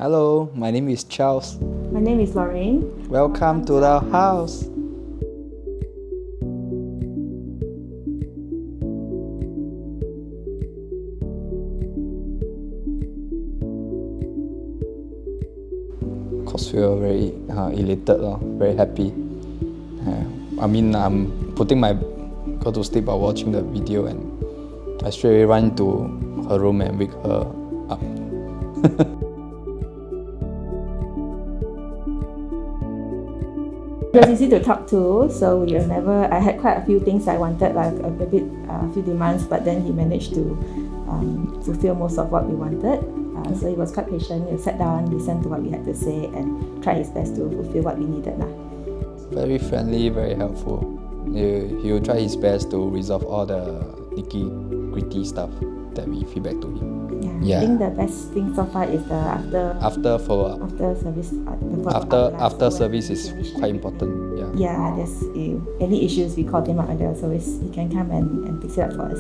Hello, my name is Charles. My name is Lorraine. Welcome to the house. Cause we are very elated, very happy. I'm putting my girl to sleep by watching the video, and I straight away run to her room and wake her up. It was easy to talk to, so I had quite a few things I wanted, like a few demands, but then he managed to fulfill most of what we wanted. So he was quite patient. He sat down, listened to what we had to say, and tried his best to fulfill what we needed. Very friendly, very helpful. He will try his best to resolve all the nitty-gritty stuff that we feedback to him. I think the best thing so far is the after follow-up. After service. After service is quite important. Yeah, there's any issues we call him up, and there's always he can come and fix it up for us.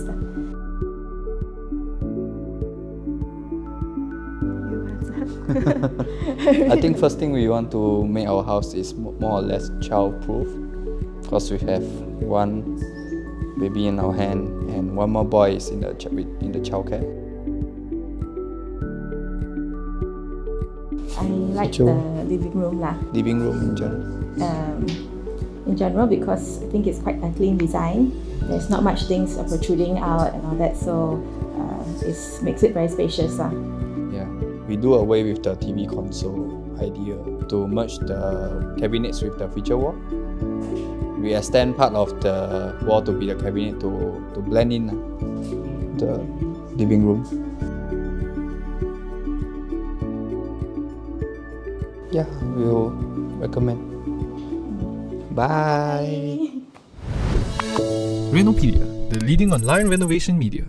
I think first thing we want to make our house is more or less child-proof, because we have one baby in our hand and one more boy is in the childcare. I like the living room Living room in general. In general, because I think it's quite a clean design. There's not much things protruding out and all that, so it makes it very spacious. Yeah, we do away with the TV console idea to merge the cabinets with the feature wall. We extend part of the wall to be the cabinet to blend in the living room. Yeah, we'll recommend. Bye. Renopedia, the leading online renovation media.